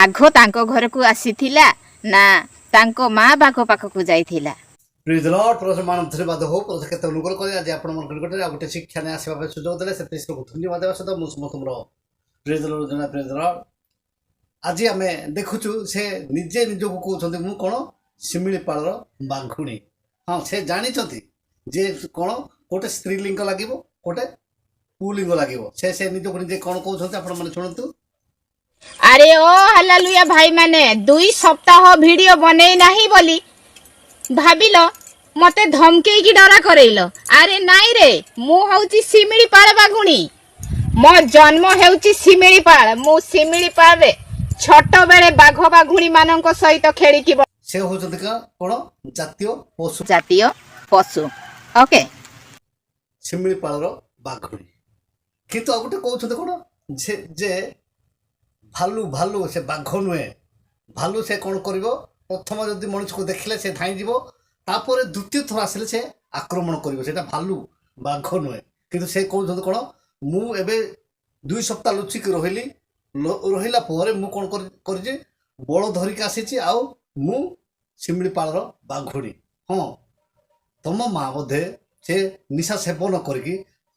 ବାଘ ତାଙ୍କ ଘରକୁ ଆସିଥିଲା ନା ତାଙ୍କ ମା ବାଘ ପାଖକୁ ଯାଇଥିଲା? ପ୍ରିଜ ଲର୍ଡ ପ୍ରଥମ ଧନ୍ୟବାଦ ହଉ ପ୍ରଥମେ କେତେ ଅନୁକୂଳ କରି ଆଜି ଆପଣଙ୍କର ନିକଟରେ ଆଉ ଗୋଟେ ଶିକ୍ଷା ନେଇ ଆସିବା ପାଇଁ ସୁଯୋଗ ଦେଲେ ସେଥିପାଇଁ ଧନ୍ୟବାଦ ଦେବା ସହିତ ମୁଁ ସମସ୍ତଙ୍କର ପ୍ରିଜ ଲର୍ଡ ପ୍ରିଜ ଲର୍ଡ ଆଜି ଆମେ ଦେଖୁଛୁ ସେ ନିଜେ ନିଜକୁ କହୁଛନ୍ତି ମୁଁ କ'ଣ ଶିମିଳିପାଳର ବାଘୁଣୀ। ହଁ ସେ ଜାଣିଛନ୍ତି ଯେ କ'ଣ ଗୋଟେ ସ୍ତ୍ରୀଲିଙ୍ଗ ଲାଗିବ ଗୋଟେ ପୁଲିଙ୍ଗ ଲାଗିବ। ସେ ନିଜକୁ ନିଜେ କ'ଣ କହୁଛନ୍ତି ଆପଣମାନେ ଶୁଣନ୍ତୁ। ଆରେ ଓ ହାଲେଲୁୟା ଭାଇ ମାନେ 2 ସପ୍ତାହ ଭିଡିଓ ବନେଇ ନାହିଁ ବୋଲି ଭାବିଲ ମତେ ଧମକେଇକି ଡରା କରେଇଲ। ଆରେ ନାଇଁ ରେ, ମୁଁ ହଉଛି ଶିମିଳିପାଳ ବାଘୁଣୀ। ମୋ ଜନ୍ମ ହେଉଛି ଶିମିଳିପାଳ। ମୁଁ ଶିମିଳିପାଳରେ ଛୋଟ ବେଳେ ବାଘ ବାଘୁଣୀ ମାନଙ୍କ ସହିତ ଖେଳିକି ସେ ହଉଛନ୍ତି କ'ଣ ଜାତୀୟ ପଶୁ ଓକେ ଶିମିଳିପାଳର ବାଘୁଣୀ। କିନ୍ତୁ ଆଉ ଗୋଟେ କହୁଛନ୍ତି କ'ଣ ଯେ ଭାଲୁ ସେ ବାଘ ନୁହେଁ। ଭାଲୁ ସେ କ'ଣ କରିବ, ପ୍ରଥମ ଯଦି ମଣିଷକୁ ଦେଖିଲେ ସେ ଧାଇଁଯିବ, ତାପରେ ଦ୍ୱିତୀୟ ଥର ଆସିଲେ ସେ ଆକ୍ରମଣ କରିବ। ସେଇଟା ଭାଲୁ ବାଘ ନୁହେଁ। କିନ୍ତୁ ସେ କହୁଛନ୍ତି କ'ଣ ମୁଁ ଏବେ 2 ସପ୍ତାହ ଲୁଚିକି ରହିଲା ପରେ ମୁଁ କ'ଣ କରିଛି ବଳ ଧରିକି ଆସିଛି ଆଉ ମୁଁ ଶିମିଳିପାଳର ବାଘୁଣୀ। ହଁ, ତମ ମା ବୋଧେ ସେ ନିଶା ସେବନ କରିକି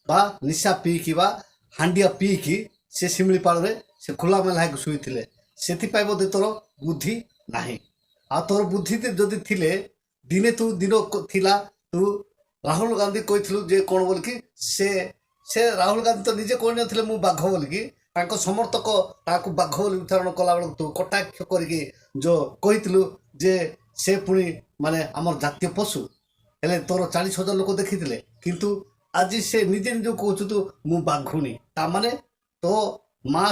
ବା ନିଶା ପିଇକି ବା ହାଣ୍ଡିଆ ପିଇକି ସେ ଶିମିଳିପାଳରେ ସେ ଖୋଲାମେଲା ହେଇକି ଶୋଇଥିଲେ। ସେଥିପାଇଁ ବୋଧେ ତୋର ବୁଦ୍ଧି ନାହିଁ। ଆଉ ତୋର ବୁଦ୍ଧି ଯଦି ଥିଲେ ଦିନ ଥିଲା ତୁ ରାହୁଲ ଗାନ୍ଧୀ କହିଥିଲୁ ଯେ କ'ଣ ବୋଲିକି ସେ ରାହୁଲ ଗାନ୍ଧୀ ତ ନିଜେ କହିନଥିଲେ ମୁଁ ବାଘ ବୋଲିକି। ତାଙ୍କ ସମର୍ଥକ ତାକୁ ବାଘ ବୋଲି ଉଚ୍ଚାରଣ କଲାବେଳକୁ ତୁ କଟାକ୍ଷ କରିକି ଯେଉଁ କହିଥିଲୁ ଯେ ସେ ପୁଣି ମାନେ ଆମର ଜାତୀୟ ପଶୁ। ହେଲେ ତୋର 40,000 ଲୋକ ଦେଖିଥିଲେ। କିନ୍ତୁ ଆଜି ସେ ନିଜେ ନିଜକୁ କହୁଛୁ ତୁ ମୁଁ ବାଘୁଣୀ। ତାମାନେ ତୋ ମା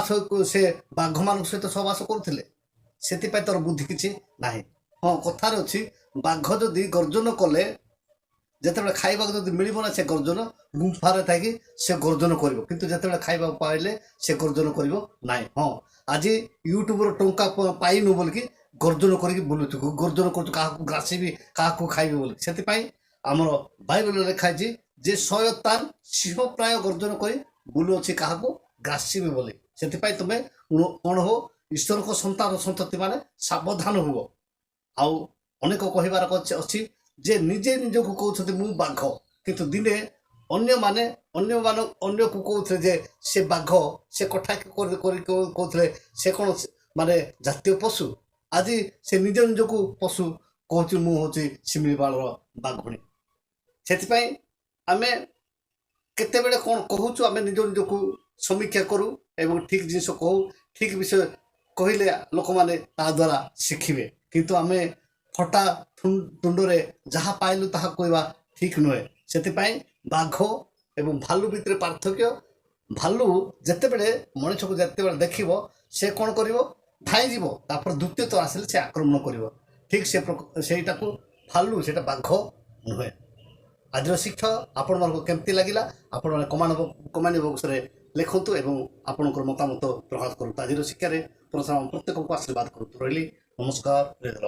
ସେ ବାଘମାନଙ୍କ ସହିତ ସହବାସ କରୁଥିଲେ। ସେଥିପାଇଁ ତୋର ବୁଦ୍ଧି କିଛି ନାହିଁ। ହଁ, କଥାରେ ଅଛି ବାଘ ଯଦି ଗର୍ଜନ କଲେ ଯେତେବେଳେ ଖାଇବାକୁ ଯଦି ମିଳିବ ନା ସେ ଗର୍ଜନ ଗୁମ୍ଫାରେ ଥାଇକି ସେ ଗର୍ଜନ କରିବ। କିନ୍ତୁ ଯେତେବେଳେ ଖାଇବାକୁ ପାଇଲେ ସେ ଗର୍ଜନ କରିବ ନାହିଁ। ହଁ, ଆଜି ୟୁଟ୍ୟୁବର ଟଙ୍କା ପାଇନୁ ବୋଲିକି ଗର୍ଜନ କରିକି ବୁଲୁଛୁ, ଗର୍ଜନ କରୁଛୁ କାହାକୁ ଗ୍ରାସିବି କାହାକୁ ଖାଇବି ବୋଲି। ସେଥିପାଇଁ ଆମର ବାଇବେଲରେ ଲେଖା ହେଇଛି ଯେ ଶୟତାନ ସିଂହ ପ୍ରାୟ ଗର୍ଜନ କରି ବୁଲୁଅଛି କାହାକୁ ଗ୍ରାସିବି ବୋଲି। ସେଥିପାଇଁ ତୁମେ କ'ଣ ହବ, ଈଶ୍ୱରଙ୍କ ସନ୍ତାନ ସନ୍ତତି ମାନେ ସାବଧାନ ହୁଅ। ଆଉ ଅନେକ କହିବାର ଅଛି ଯେ ନିଜେ ନିଜକୁ କହୁଛନ୍ତି ମୁଁ ବାଘ, କିନ୍ତୁ ଦିନେ ଅନ୍ୟକୁ କହୁଥିଲେ ଯେ ସେ ବାଘ, ସେ କଥା କହୁଥିଲେ ସେ କ'ଣ ମାନେ ଜାତୀୟ ପଶୁ। ଆଜି ସେ ନିଜକୁ ପଶୁ କହୁଛି ମୁଁ ହେଉଛି ଶିମିଳିପାଳର ବାଘୁଣୀ। ସେଥିପାଇଁ ଆମେ କେତେବେଳେ କ'ଣ କହୁଛୁ ଆମେ ନିଜକୁ ସମୀକ୍ଷା କରୁ ଏବଂ ଠିକ୍ ଜିନିଷ କହୁ। ଠିକ୍ ବିଷୟ କହିଲେ ଲୋକମାନେ ତା ଦ୍ୱାରା ଶିଖିବେ। କିନ୍ତୁ ଆମେ ଫଟା ତୁଣ୍ଡରେ ଯାହା ପାଇଲୁ ତାହା କହିବା ଠିକ୍ ନୁହେଁ। ସେଥିପାଇଁ ବାଘ ଏବଂ ଭାଲୁ ଭିତରେ ପାର୍ଥକ୍ୟ, ଭାଲୁ ଯେତେବେଳେ ମଣିଷକୁ ଦେଖିବ ସେ କ'ଣ କରିବ, ଧାଇଁଯିବ, ତାପରେ ଦ୍ୱିତୀୟ ଥର ଆସିଲେ ସେ ଆକ୍ରମଣ କରିବ। ଠିକ୍ ସେଇଟାକୁ ଭାଲୁ, ସେଇଟା ବାଘ ନୁହେଁ। ଆଜିର ଶିକ୍ଷା ଆପଣମାନଙ୍କୁ କେମିତି ଲାଗିଲା ଆପଣମାନେ କମେଣ୍ଟ ବକ୍ସରେ ଲେଖନ୍ତୁ ଏବଂ ଆପଣଙ୍କର ମତାମତ ପ୍ରକାଶ କରନ୍ତୁ। ଆଜିର ଶିକ୍ଷାରେ ପ୍ରତ୍ୟେକଙ୍କୁ ଆଶୀର୍ବାଦ କରନ୍ତୁ। ରହିଲି, ନମସ୍କାର।